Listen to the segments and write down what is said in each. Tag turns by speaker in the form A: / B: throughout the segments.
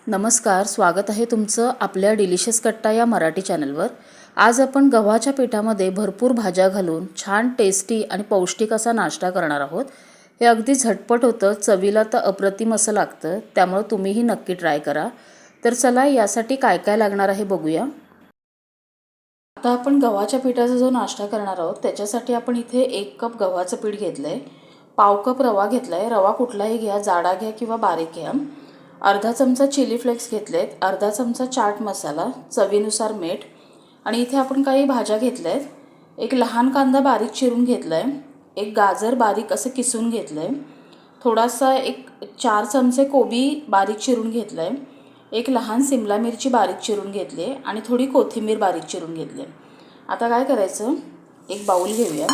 A: नमस्कार, स्वागत आहे तुमचं आपल्या डिलिशियस कट्टा या मराठी चॅनलवर। आज आपण गव्हाच्या पिठामध्ये भरपूर भाज्या घालून छान टेस्टी आणि पौष्टिक असा नाश्ता करणार आहोत। हे अगदी झटपट होतं, चवीला तर अप्रतिम असं लागतं, त्यामुळे तुम्हीही नक्की ट्राय करा। तर चला यासाठी काय काय लागणार आहे बघूया। आता आपण गव्हाच्या पिठाचा जो नाश्ता करणार आहोत त्याच्यासाठी आपण इथे 1 कप गव्हाचं पीठ घेतलंय, पाव कप रवा घेतलाय। रवा कुठलाही घ्या, जाडा घ्या किंवा बारीक घ्या। अर्धा चमचा चिली फ्लेक्स घेतलेत, अर्धा चमचा चाट मसाला, चवीनुसार मीठ आणि इथे आपण काही भाज्या घेतल्यात। एक लहान कांदा बारीक चिरून घेतलाय, एक गाजर बारीक असं किसून घेतलंय, थोडासा एक 4 चमचे कोबी बारीक चिरून घेतलाय, एक लहान सिमला मिरची बारीक चिरून घेतली आणि थोडी कोथिंबीर बारीक चिरून घेतली। आता काय करायचं, एक बाउल घेऊया।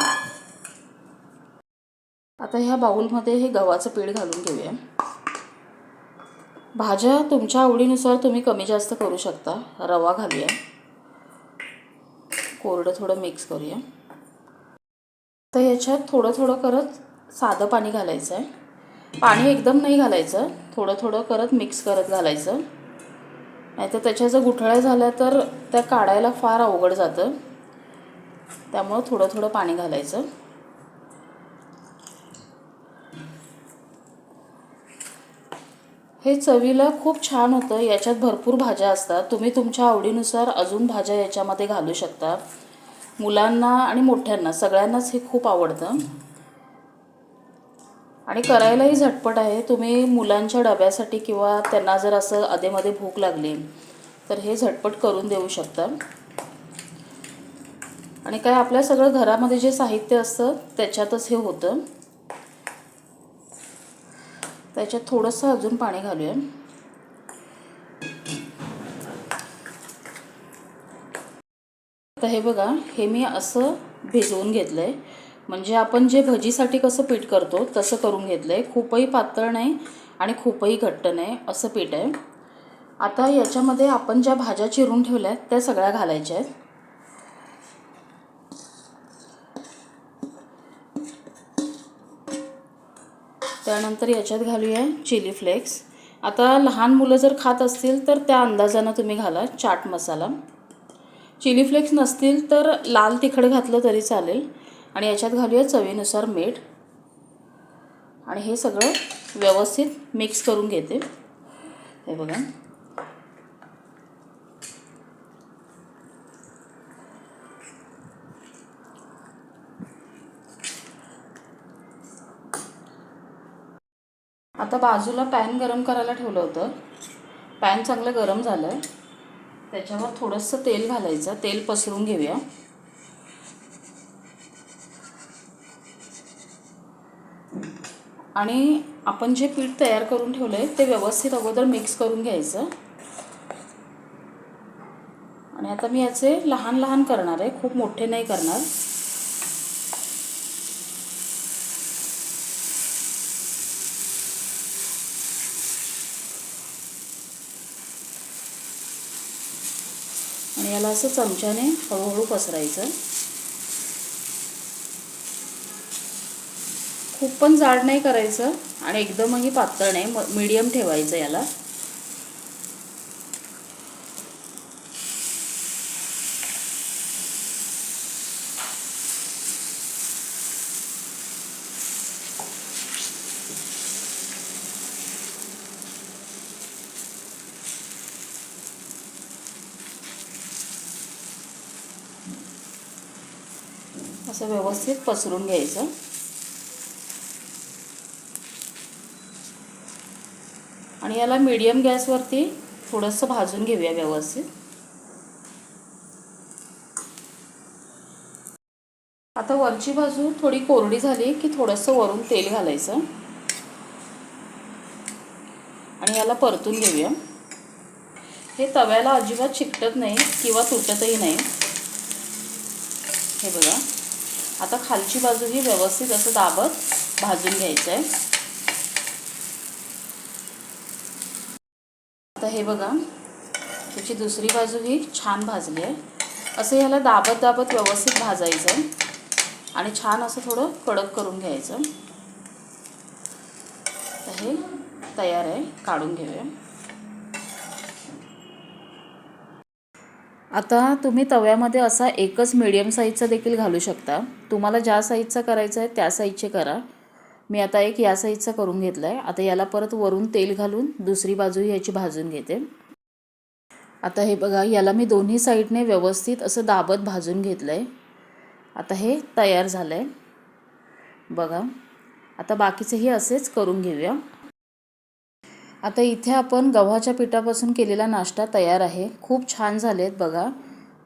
A: आता ह्या बाउलमध्ये हे गव्हाचं पीठ घालून घेऊया। भाज्या तुमच्या आवडीनुसार तुम्ही कमी जास्त करू शकता। रवा घालूया, कोरडं थोडं मिक्स करूया। तर याच्यात थोडं थोडं करत साधं पाणी घालायचं आहे। पाणी एकदम नाही घालायचं, थोडं थोडं करत मिक्स करत घालायचं, नाहीतर त्याच्या जर गुठळ्या झाल्या तर त्या काढायला फार अवघड जातं, त्यामुळे थोडं थोडं पाणी घालायचं। हे चवीला खूप छान होतं, याच्यात भरपूर भाज्या असतात, तुम्ही तुमच्या आवडीनुसार अजून भाज्या याच्यामध्ये घालू शकता। मुलांना आणि मोठ्यांना सगळ्यांनाच हे खूप आवडतं आणि करायलाही झटपट आहे। तुम्ही मुलांच्या डब्यासाठी किंवा त्यांना जर असं अधेमध्ये भूक लागली तर हे झटपट करून देऊ शकता। आणि काय आपल्या सगळं घरामध्ये जे साहित्य असतं त्याच्यातच हे होतं। त्याच्यात थोडंसं अजून पाणी घालूया। आता हे बघा, हे मी असं भिजवून घेतलंय, म्हणजे आपण जे भजीसाठी कसं पीठ करतो तसं करून घेतलंय। खूपही पातळ नाही आणि खूपही घट्ट नाही असं पीठ आहे। आता याच्यामध्ये आपण ज्या भाज्या चिरून ठेवल्यात त्या सगळ्या घालायच्या आहेत। त्यानंतर याच्यात घालूया चिली फ्लेक्स। आता लहान मुलं जर खात असतील तर त्या अंदाजानं तुम्ही घाला। चाट मसाला, चिली फ्लेक्स नसतील तर लाल तिखट घातलं तरी चालेल। आणि याच्यात घालूया चवीनुसार मीठ आणि हे सगळं व्यवस्थित मिक्स करून घेते। हे बघा, आता बाजूला पॅन गरम करायला ठेवलं होतं। पॅन चांगलं गरम झालं आहे, त्याच्यावर थोडंसं तेल घालायचं, तेल पसरून घेऊया। आणि आपण जे पीठ तयार करून ठेवलं आहे ते व्यवस्थित अगोदर मिक्स करून घ्यायचं। आणि आता मी याचे लहान लहान करणार आहे, खूप मोठे नाही करणार। आणि याला असं चमच्याने हळूहळू पसरायचं। खूप पण जाड नाही करायचं आणि एकदमही पातळ नाही, मीडियम ठेवायचं याला। असं व्यवस्थित पसरून घ्यायचं आणि याला मीडियम गॅसवरती थोडंसं भाजून घेऊया व्यवस्थित। आता वरची बाजू थोडी कोरडी झाली की थोडंसं वरून तेल घालायचं आणि याला परतून घेऊया। हे तव्याला अजिबात चिकटत नाही किंवा तुटतही नाही। हे बघा, आता खालची बाजूही व्यवस्थित असं दाबत भाजून घ्यायचं आहे। आता हे बघा, त्याची दुसरी बाजूही छान भाजली आहे। असं याला दाबत दाबत व्यवस्थित भाजायचं आणि छान असं थोडं कडक करून घ्यायचं। तर हे तयार आहे, काढून घेऊया। आता तुम्ही तव्यामध्ये असा एकच मीडियम साईजचा देखील घालू शकता. तुम्हाला ज्या साईजचा करायचा आहे त्या साईजचे करा. मी आता एक या साईजचा करून घेतला आहे. आता याला परत वरून तेल घालून दुसरी बाजू ह्याची भाजून घेते. आता हे बघा, याला मी दोन्ही साईडने व्यवस्थित असं दाबत भाजून घेतलं आहे. आता हे तयार झालं आहे बघा. आता बाकीचेही असेच करून घेऊया. आता इथे आपण गव्हाच्या पिठापासून केलेला नाश्ता तयार आहे. खूप छान झाले आहेत बघा.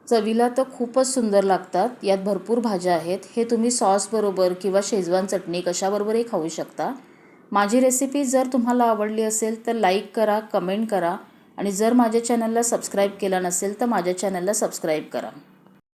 A: चवीला तर खूपच सुंदर लागतात. यात भरपूर भाज्या आहेत. हे तुम्ही सॉसबरोबर किंवा शेजवान चटणी कशाबरोबरही खाऊ शकता. माझी रेसिपी जर तुम्हाला आवडली असेल तर लाईक करा, कमेंट करा आणि जर माझ्या चॅनलला सबस्क्राईब केला नसेल तर माझ्या चॅनलला सबस्क्राईब करा.